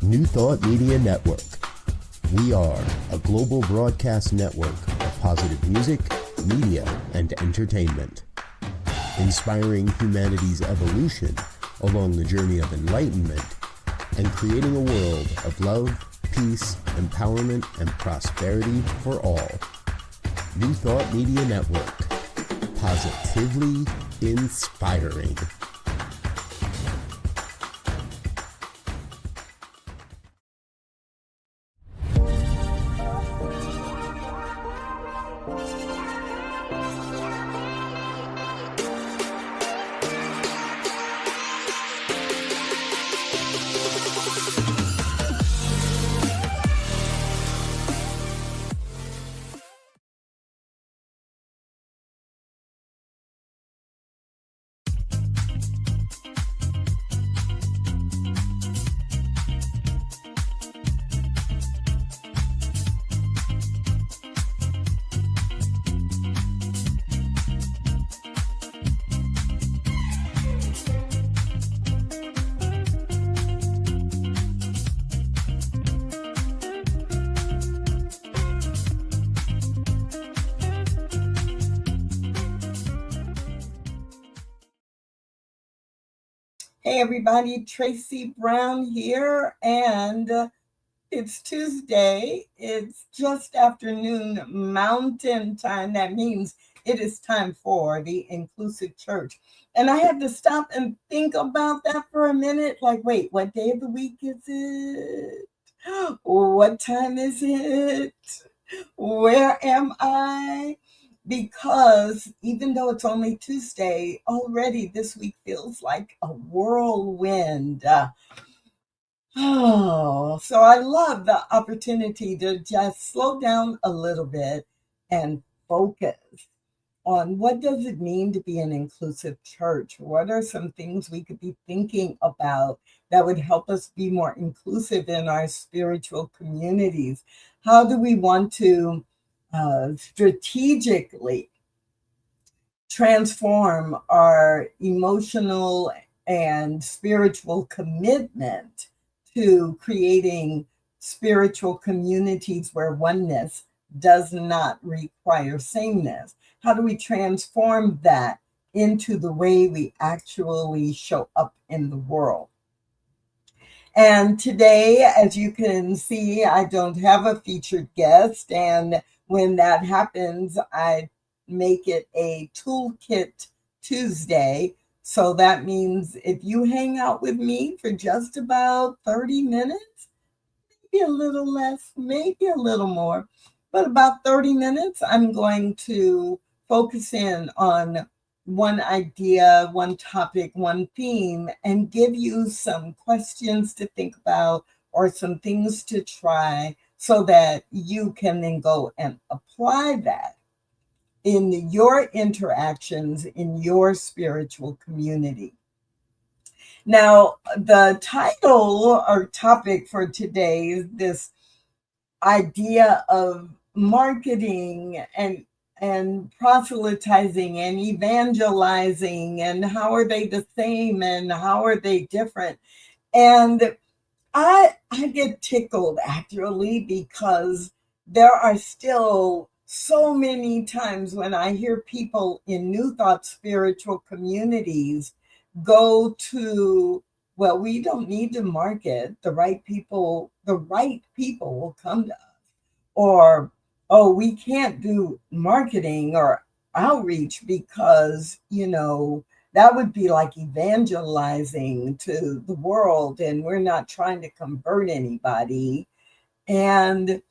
New Thought Media Network. We are a global broadcast network of positive music, media, and entertainment, inspiring humanity's evolution along the journey of enlightenment and creating a world of love, peace, empowerment, and prosperity for all. New Thought Media Network. Positively inspiring. Hey everybody, Tracy Brown here, and it's Tuesday. It's just afternoon Mountain Time. That means it is time for the Inclusive Church. And I had to stop and think about that for a minute. Like, wait, what day of the week is it? What time is it? Where am I? Because even though it's only Tuesday, already this week feels like a whirlwind. So I love the opportunity to just slow down a little bit and focus on what does it mean to be an inclusive church? What are some things we could be thinking about that would help us be more inclusive in our spiritual communities? How do we want to strategically transform our emotional and spiritual commitment to creating spiritual communities where oneness does not require sameness? How do we transform that into the way we actually show up in the world? And today, as you can see, I don't have a featured guest. And when that happens, I make it a Toolkit Tuesday. So that means if you hang out with me for just about 30 minutes, maybe a little less, maybe a little more, but about 30 minutes, I'm going to focus in on one idea, one topic, one theme, and give you some questions to think about or some things to try so that you can then go and apply that in your interactions in your spiritual community. Now, the title or topic for today is this idea of marketing and proselytizing and evangelizing, and how are they the same and how are they different? And I get tickled actually, because there are still so many times when I hear people in New Thought spiritual communities go to, well, we don't need to market, the right people will come to us. Or, oh, we can't do marketing or outreach because, that would be like evangelizing to the world, and we're not trying to convert anybody. And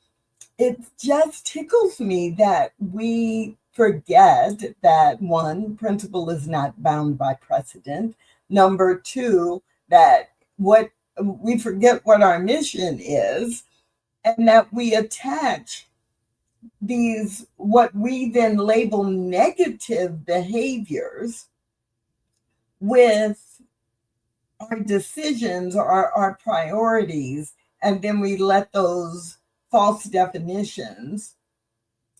it just tickles me that we forget that, one, principle is not bound by precedent. Number two, that we forget what our mission is, and that we attach these, what we then label negative behaviors, with our decisions or our priorities, and then we let those false definitions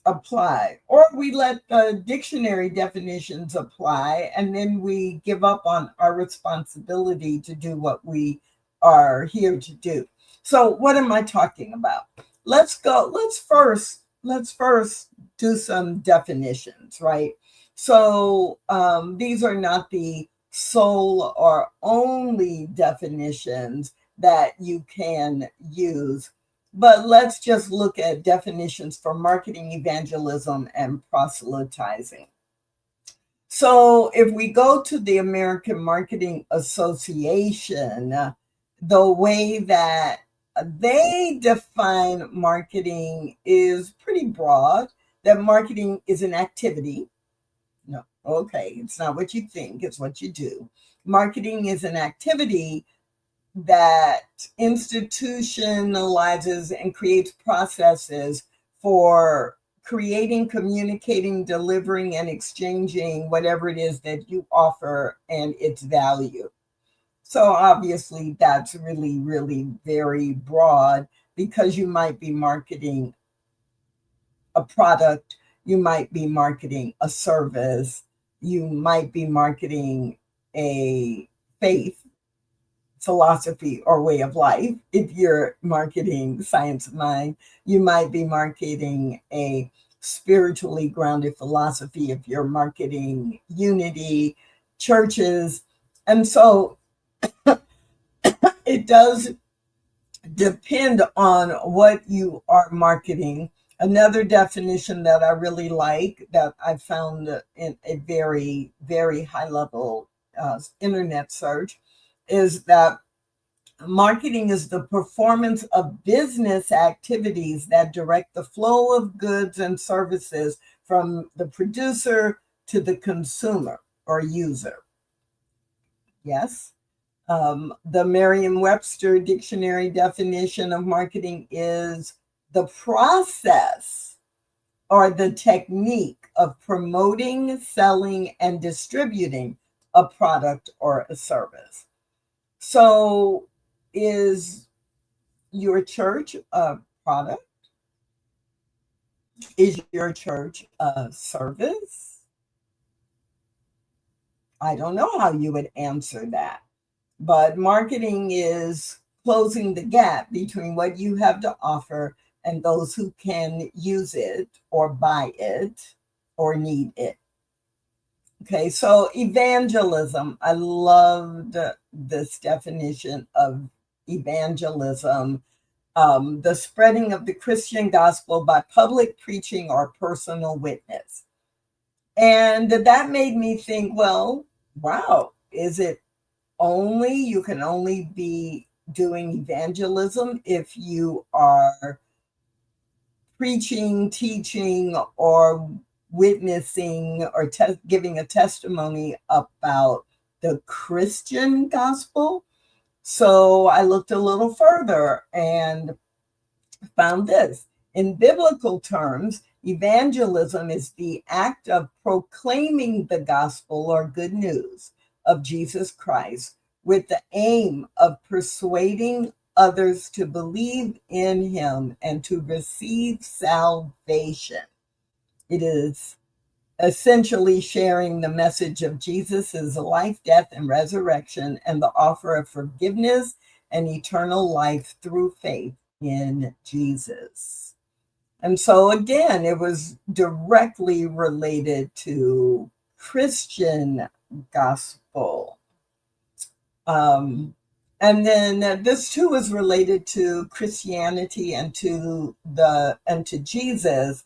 apply, or we let the dictionary definitions apply, and then we give up on our responsibility to do what we are here to do. So what am I talking about? Let's first do some definitions, right? So these are not the sole or only definitions that you can use, but let's just look at definitions for marketing, evangelism, and proselytizing. So if we go to the American Marketing Association, the way that they define marketing is pretty broad, that marketing is an activity. No, okay, it's not what you think, it's what you do. Marketing is an activity that institutionalizes and creates processes for creating, communicating, delivering, and exchanging whatever it is that you offer and its value. So obviously that's really, really very broad, because you might be marketing a product, you might be marketing a service, you might be marketing a faith, philosophy, or way of life. If you're marketing science of mind, you might be marketing a spiritually grounded philosophy if you're marketing unity, churches. And so it does depend on what you are marketing. Another definition that I really like, that I found in a very, very high level internet search, is that marketing is the performance of business activities that direct the flow of goods and services from the producer to the consumer or user. Yes. The Merriam-Webster dictionary definition of marketing is the process or the technique of promoting, selling, and distributing a product or a service. So is your church a product? Is your church a service? I don't know how you would answer that. But marketing is closing the gap between what you have to offer and those who can use it or buy it or need it. Okay, so evangelism. I loved this definition of evangelism. The spreading of the Christian gospel by public preaching or personal witness. And that made me think, well, wow, is it you can only be doing evangelism if you are preaching, teaching, or witnessing, or giving a testimony about the Christian gospel? So I looked a little further and found this. In biblical terms, evangelism is the act of proclaiming the gospel or good news of Jesus Christ with the aim of persuading others to believe in him and to receive salvation. It is essentially sharing the message of Jesus' life, death, and resurrection, and the offer of forgiveness and eternal life through faith in Jesus. And so again, it was directly related to Christian gospel. And then this too is related to Christianity and to Jesus,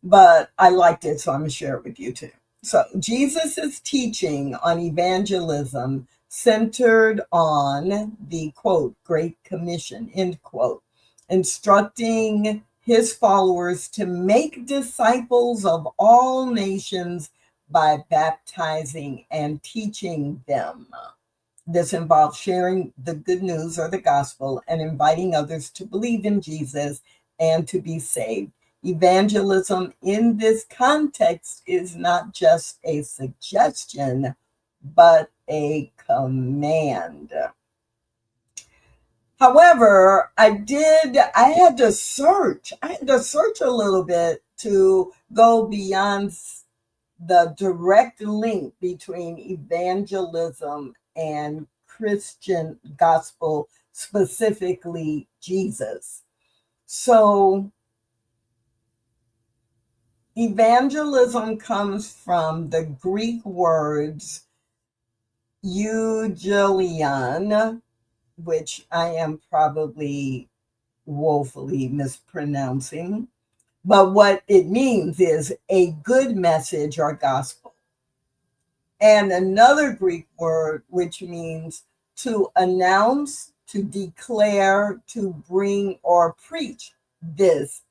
but I liked it, so I'm going to share it with you too. So Jesus' teaching on evangelism centered on the, quote, Great Commission, end quote, instructing his followers to make disciples of all nations by baptizing and teaching them. This involves sharing the good news or the gospel and inviting others to believe in Jesus and to be saved. Evangelism in this context is not just a suggestion, but a command. However, I had to search a little bit to go beyond the direct link between evangelism and Christian gospel, specifically Jesus. So evangelism comes from the Greek words euangelion, which I am probably woefully mispronouncing. But what it means is a good message or gospel. And another Greek word, which means to announce, to declare, to bring or preach this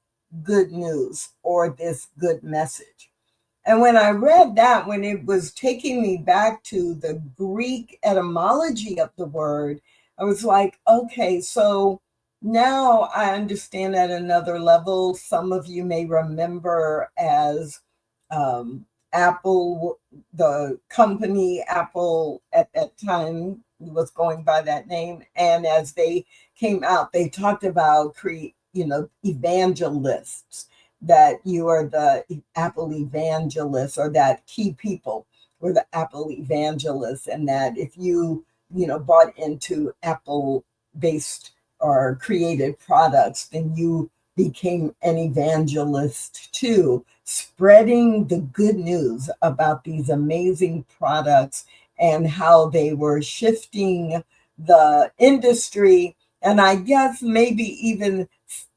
good news or this good message. And when I read that, when it was taking me back to the Greek etymology of the word, I was like, okay, so now I understand at another level. Some of you may remember as Apple, the company Apple at that time was going by that name. And as they came out, they talked about evangelists, that you are the Apple evangelists, or that key people were the Apple evangelists. And that if you bought into Apple based or created products, then you became an evangelist too, spreading the good news about these amazing products and how they were shifting the industry, and I guess maybe even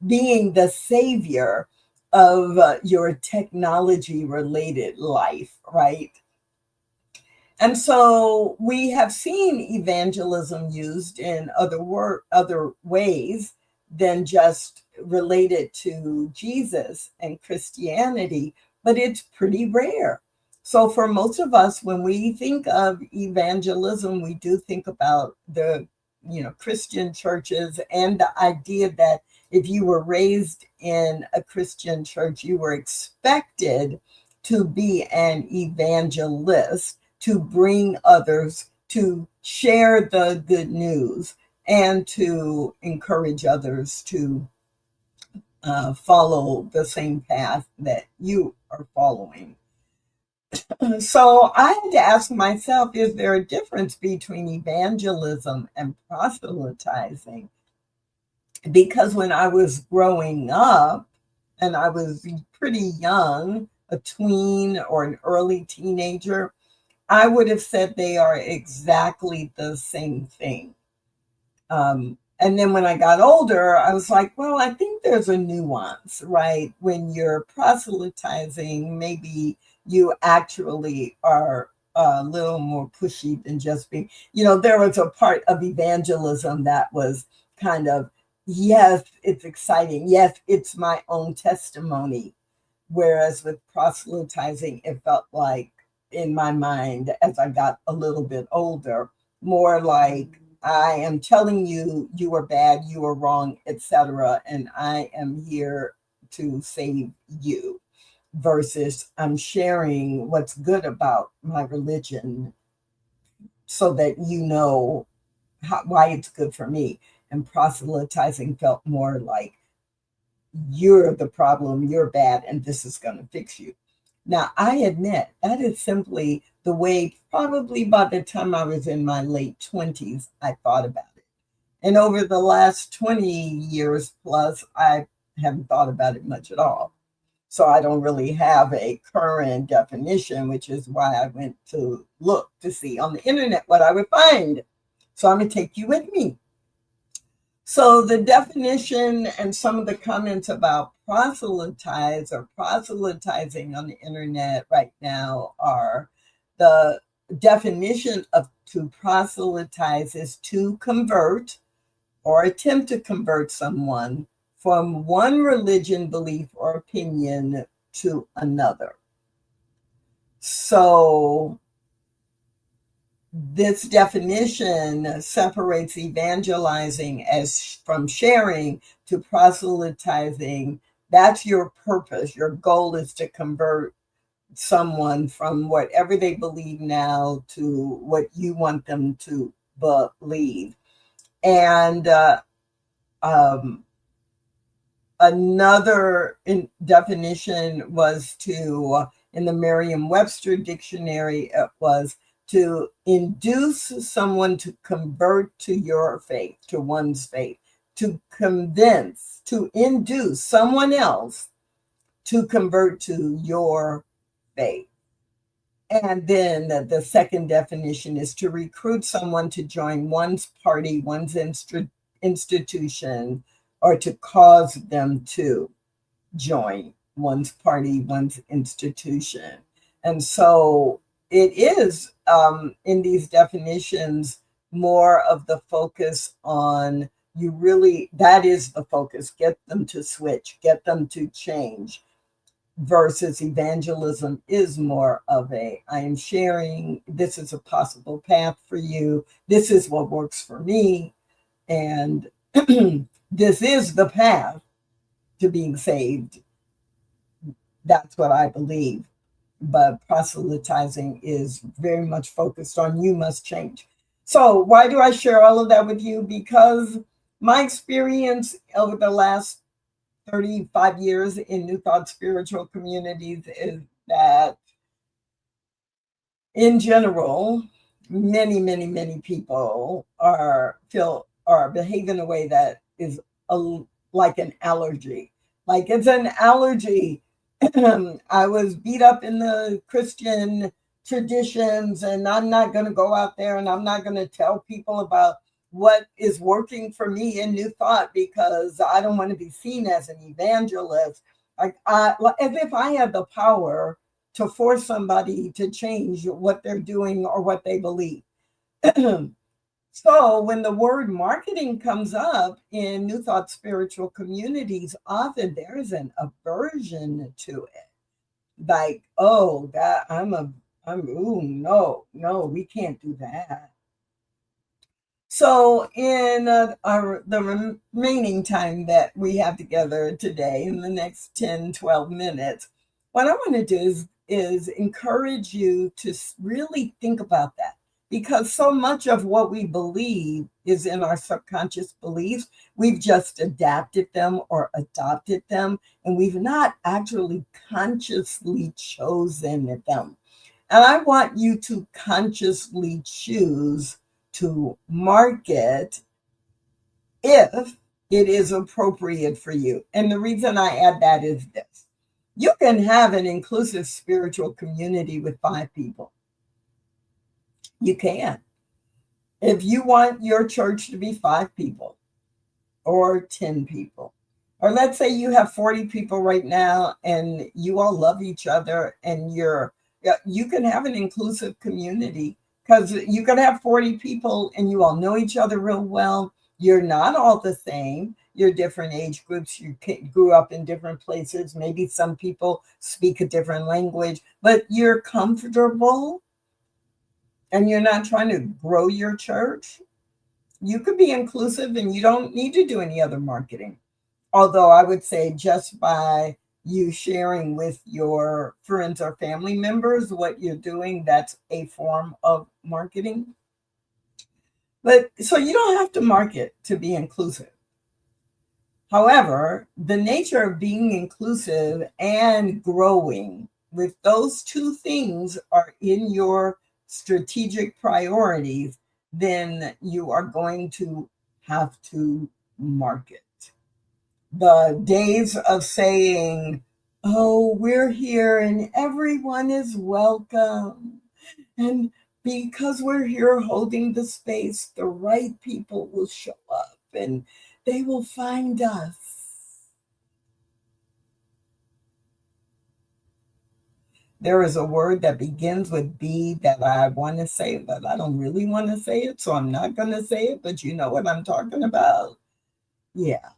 being the savior of your technology related life, right? And so we have seen evangelism used in other ways than just related to Jesus and Christianity, but it's pretty rare. So for most of us, when we think of evangelism, we do think about the Christian churches, and the idea that if you were raised in a Christian church, you were expected to be an evangelist, to bring others, to share the good news, and to encourage others to follow the same path that you are following. So I had to ask myself, is there a difference between evangelism and proselytizing? Because when I was growing up, and I was pretty young, a tween or an early teenager, I would have said they are exactly the same thing. And then when I got older, I was like, well, I think there's a nuance, right? When you're proselytizing, maybe you actually are a little more pushy than just being, there was a part of evangelism that was kind of, yes, it's exciting. Yes, it's my own testimony. Whereas with proselytizing, it felt like, in my mind, as I got a little bit older, more like, I am telling you, you are bad, you are wrong, etc., and I am here to save you, versus I'm sharing what's good about my religion so that you know why it's good for me. And proselytizing felt more like, you're the problem, you're bad, and this is going to fix you. Now, I admit that is simply the way, probably by the time I was in my late 20s, I thought about it. And over the last 20 years plus, I haven't thought about it much at all. So I don't really have a current definition, which is why I went to look to see on the internet what I would find. So I'm going to take you with me. So the definition and some of the comments about proselytize or proselytizing on the internet right now are, the definition of to proselytize is to convert or attempt to convert someone from one religion, belief, or opinion to another. So this definition separates evangelizing as from sharing to proselytizing. That's your purpose. Your goal is to convert someone from whatever they believe now to what you want them to believe. And another definition was to, in the Merriam-Webster dictionary, it was to induce someone to convert to your faith, to one's faith, to convince, to induce someone else to convert to your faith. And then the second definition is to recruit someone to join one's party, one's institution, or to cause them to join one's party, one's institution. And so it is, in these definitions, more of the focus on that is the focus, get them to switch, get them to change, versus evangelism is more of I am sharing, this is a possible path for you, this is what works for me, and this is the path to being saved. That's what I believe. But proselytizing is very much focused on you must change. So why do I share all of that with you? Because my experience over the last 35 years in New Thought spiritual communities is that in general, many people are behaving in a way that is like an allergy. Like it's an allergy. I was beat up in the Christian traditions, and I'm not going to go out there and I'm not going to tell people about what is working for me in New Thought because I don't want to be seen as an evangelist. As if I had the power to force somebody to change what they're doing or what they believe. So when the word marketing comes up in New Thought spiritual communities, often there's an aversion to it. Like, oh, no, we can't do that. So in the remaining time that we have together today, in the next 10, 12 minutes, what I want to do is encourage you to really think about that. Because so much of what we believe is in our subconscious beliefs. We've just adapted them or adopted them, and we've not actually consciously chosen them. And I want you to consciously choose to market if it is appropriate for you. And the reason I add that is this. You can have an inclusive spiritual community with 5 people. You can. If you want your church to be 5 people or 10 people, or let's say you have 40 people right now and you all love each other and you can have an inclusive community because you can have 40 people and you all know each other real well. You're not all the same. You're different age groups. You grew up in different places. Maybe some people speak a different language, but you're comfortable and you're not trying to grow your church. You could be inclusive and you don't need to do any other marketing. Although I would say just by you sharing with your friends or family members what you're doing, that's a form of marketing. But so you don't have to market to be inclusive. However, the nature of being inclusive and growing, with those two things are in your strategic priorities, then you are going to have to market. The days of saying, oh, we're here and everyone is welcome, and because we're here holding the space, the right people will show up and they will find us. There is a word that begins with B that I want to say, but I don't really want to say it, so I'm not going to say it, but you know what I'm talking about. Yeah.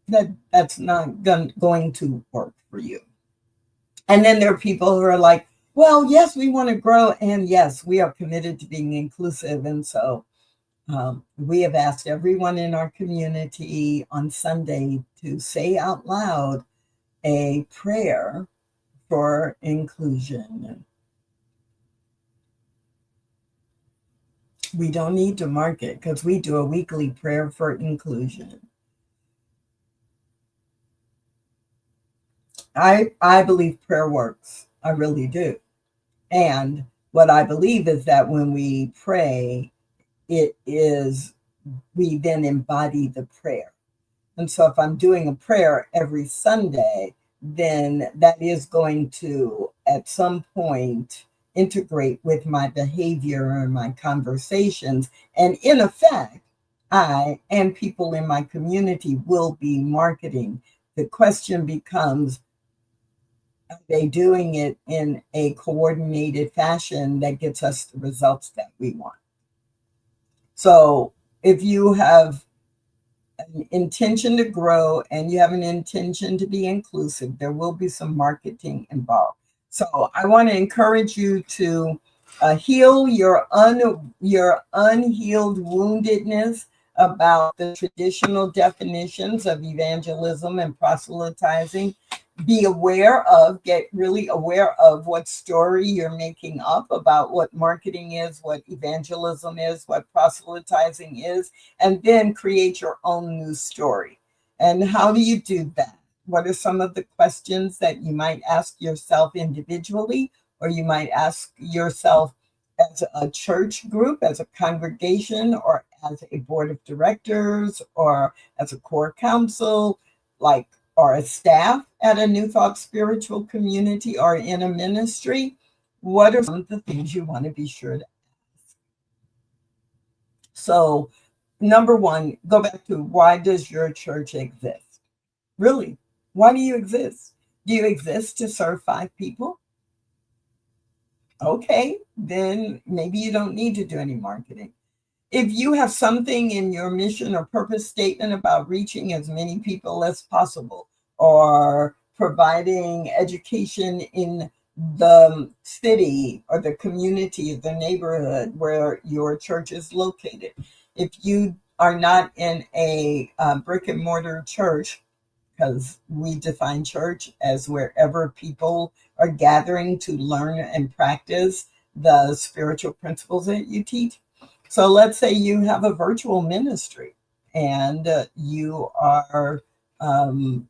That's not going to work for you. And then there are people who are like, well, yes, we want to grow. And yes, we are committed to being inclusive. And so we have asked everyone in our community on Sunday to say out loud a prayer for inclusion. We don't need to mark it because we do a weekly prayer for inclusion. I believe prayer works. I really do. And What I believe is that when we pray, we then embody the prayer. And so if I'm doing a prayer every Sunday, then that is going to, at some point, integrate with my behavior and my conversations. And in effect, I and people in my community will be marketing. The question becomes, are they doing it in a coordinated fashion that gets us the results that we want? So if you have an intention to grow and you have an intention to be inclusive, there will be some marketing involved. So I want to encourage you to heal your unhealed woundedness about the traditional definitions of evangelism and proselytizing. Be aware of, get really aware of what story you're making up about what marketing is, what evangelism is, what proselytizing is, and then create your own new story. And how do you do that? What are some of the questions that you might ask yourself individually, or you might ask yourself as a church group, as a congregation, or as a board of directors, or as a core council, or a staff at a New Thought spiritual community or in a ministry? What are some of the things you want to be sure to ask? So, number one, go back to, why does your church exist? Really, why do you exist? Do you exist to serve 5 people? Okay, then maybe you don't need to do any marketing. If you have something in your mission or purpose statement about reaching as many people as possible, or providing education in the city or the community, the neighborhood where your church is located, if you are not in a brick and mortar church, because we define church as wherever people are gathering to learn and practice the spiritual principles that you teach. So let's say you have a virtual ministry and you are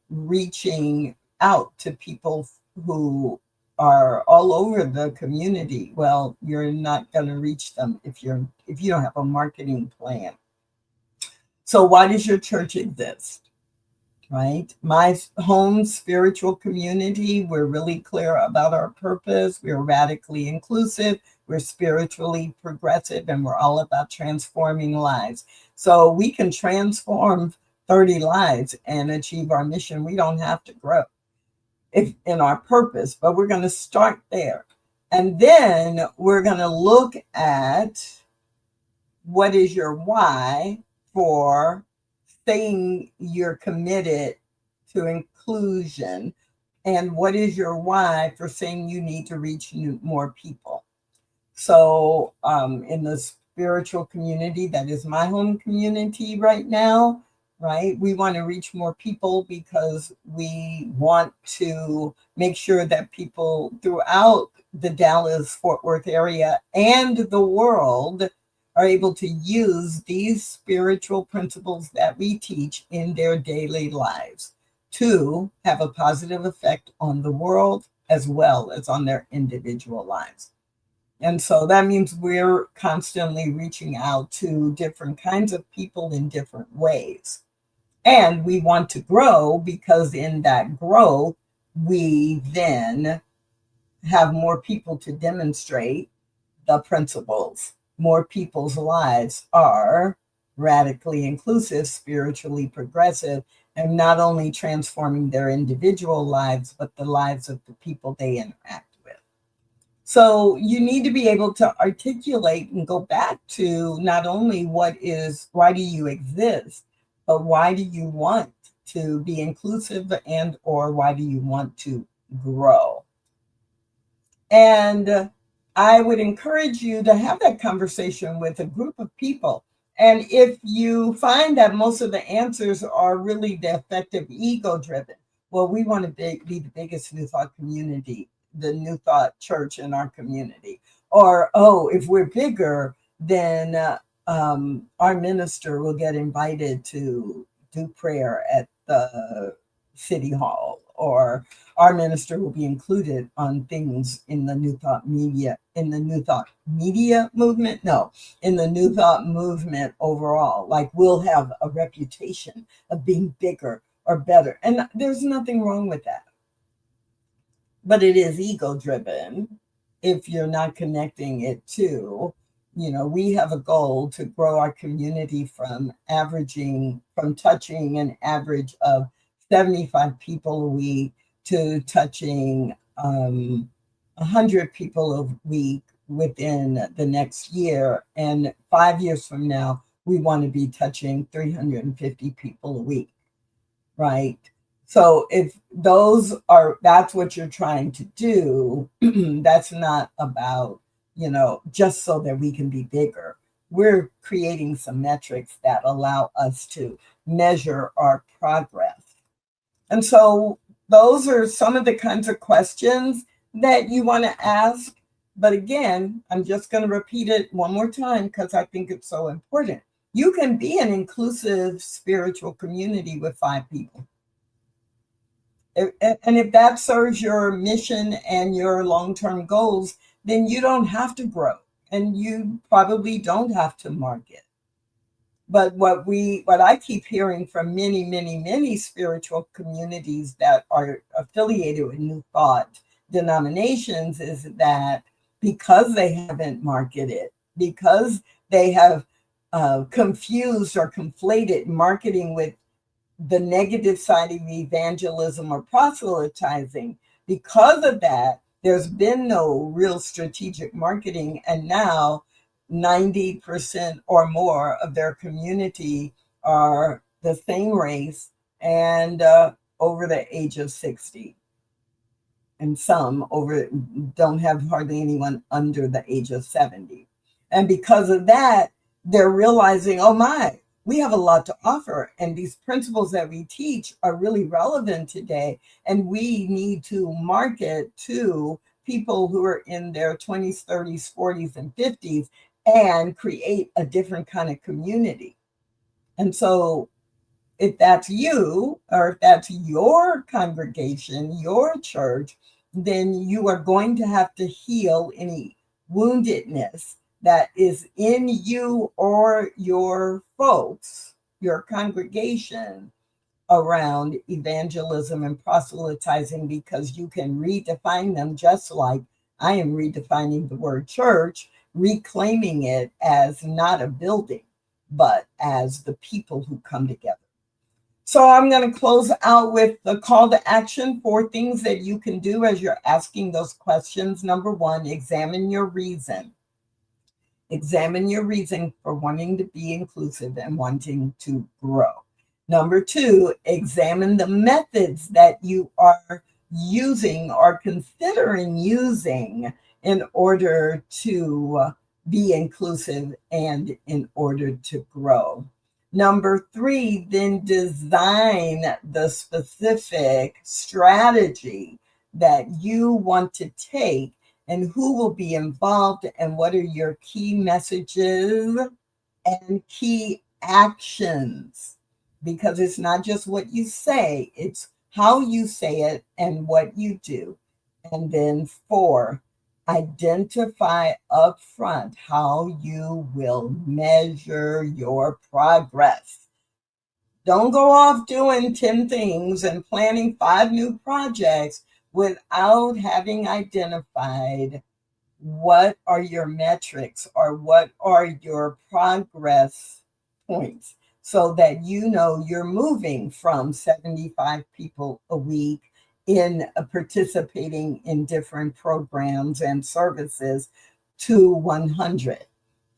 reaching out to people who are all over the community. Well, you're not going to reach them if you don't have a marketing plan. So why does your church exist? Right? My home spiritual community, we're really clear about our purpose. We're radically inclusive. We're spiritually progressive, and we're all about transforming lives. So we can transform 30 lives and achieve our mission. We don't have to grow in our purpose, but we're going to start there. And then we're going to look at what is your why for saying you're committed to inclusion, and what is your why for saying you need to reach more people. So in the spiritual community, that is my home community right now, right? We want to reach more people because we want to make sure that people throughout the Dallas-Fort Worth area and the world are able to use these spiritual principles that we teach in their daily lives to have a positive effect on the world as well as on their individual lives. And so that means we're constantly reaching out to different kinds of people in different ways. And we want to grow because in that growth, we then have more people to demonstrate the principles. More people's lives are radically inclusive, spiritually progressive, and not only transforming their individual lives, but the lives of the people they interact with. So you need to be able to articulate and go back to not only why do you exist, but why do you want to be inclusive, and or why do you want to grow? And I would encourage you to have that conversation with a group of people. And if you find that most of the answers are really the effective ego driven, well, we want to be the biggest New Thought community, the New Thought church in our community. Or, oh, if we're bigger, then our minister will get invited to do prayer at the city hall or our minister will be included on things in the New Thought media, in the New Thought media movement. No, in the New Thought movement overall. Like, we'll have a reputation of being bigger or better. And there's nothing wrong with that. But it is ego driven if you're not connecting it to, we have a goal to grow our community from touching an average of 75 people a week to touching 100 people a week within the next year. And 5 years from now, we want to be touching 350 people a week, right? So if that's what you're trying to do, that's not about, just so that we can be bigger. We're creating some metrics that allow us to measure our progress. And so those are some of the kinds of questions that you want to ask. But again, I'm just going to repeat it one more time because I think it's so important. You can be an inclusive spiritual community with 5 people. And if that serves your mission and your long-term goals, then you don't have to grow and you probably don't have to market. But what I keep hearing from many, many, many spiritual communities that are affiliated with New Thought denominations is that because they haven't marketed, because they have confused or conflated marketing with the negative side of evangelism or proselytizing, because of that, there's been no real strategic marketing. And now 90% or more of their community are the same race and over the age of 60. And some don't have hardly anyone under the age of 70. And because of that, they're realizing, oh my, we have a lot to offer. And these principles that we teach are really relevant today. And we need to market to people who are in their 20s, 30s, 40s, and 50s and create a different kind of community. And so if that's you, or if that's your congregation, your church, then you are going to have to heal any woundedness that is in you or your folks, your congregation, around evangelism and proselytizing, because you can redefine them just like I am redefining the word church, reclaiming it as not a building, but as the people who come together. So I'm going to close out with the call to action for things that you can do as you're asking those questions. Number 1, examine your reason. Examine your reason for wanting to be inclusive and wanting to grow. Number 2, examine the methods that you are using or considering using in order to be inclusive and in order to grow. Number 3, then design the specific strategy that you want to take and who will be involved and what are your key messages and key actions. Because it's not just what you say, it's how you say it and what you do. And then 4, identify upfront how you will measure your progress. Don't go off doing 10 things and planning 5 new projects without having identified what are your metrics or what are your progress points, so that you know you're moving from 75 people a week in participating in different programs and services to 100.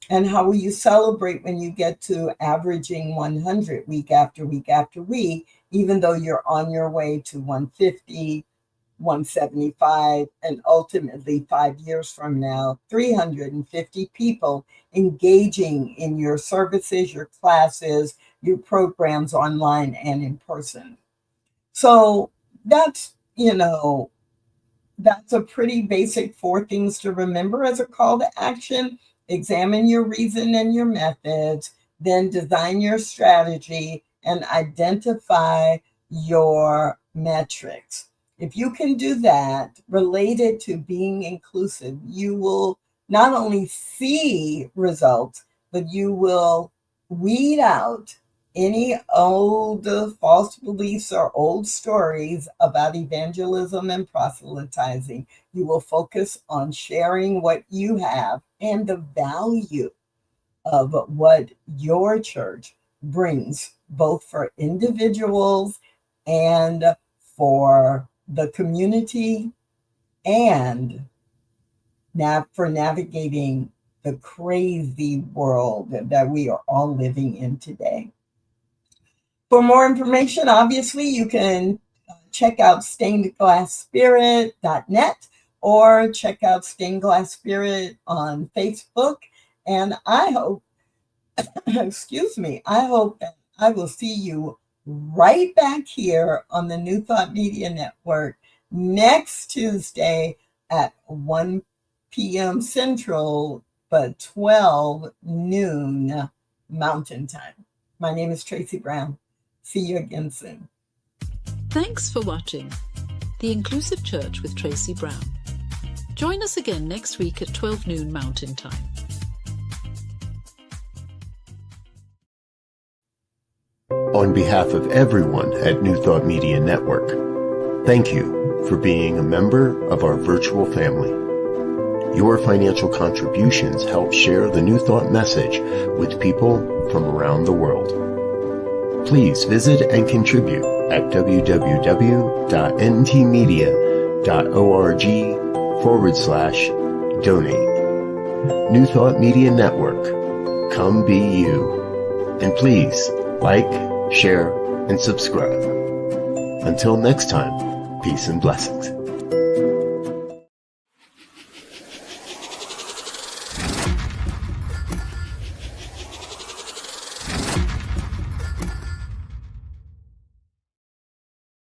And how will you celebrate when you get to averaging 100 week after week after week, even though you're on your way to 150, 175, and ultimately 5 years from now, 350 people engaging in your services, your classes, your programs online and in person. So that's a pretty basic 4 things to remember as a call to action. Examine your reason and your methods, then design your strategy and identify your metrics. If you can do that related to being inclusive, you will not only see results, but you will weed out any old false beliefs or old stories about evangelism and proselytizing. You will focus on sharing what you have and the value of what your church brings, both for individuals and for the community, and for navigating the crazy world that we are all living in today. For more information, obviously, you can check out stainedglassspirit.net or check out Stained Glass Spirit on Facebook. And I hope, I hope that I will see you right back here on the New Thought Media Network next Tuesday at 1 p.m. Central, but 12 noon Mountain Time. My name is Tracy Brown. See you again soon. Thanks for watching The Inclusive Church with Tracy Brown. Join us again next week at 12 noon Mountain Time. On behalf of everyone at New Thought Media Network, thank you for being a member of our virtual family. Your financial contributions help share the New Thought message with people from around the world. Please visit and contribute at www.ntmedia.org/donate. New Thought Media Network, come be you. And please like, share, and subscribe. Until next time, peace and blessings.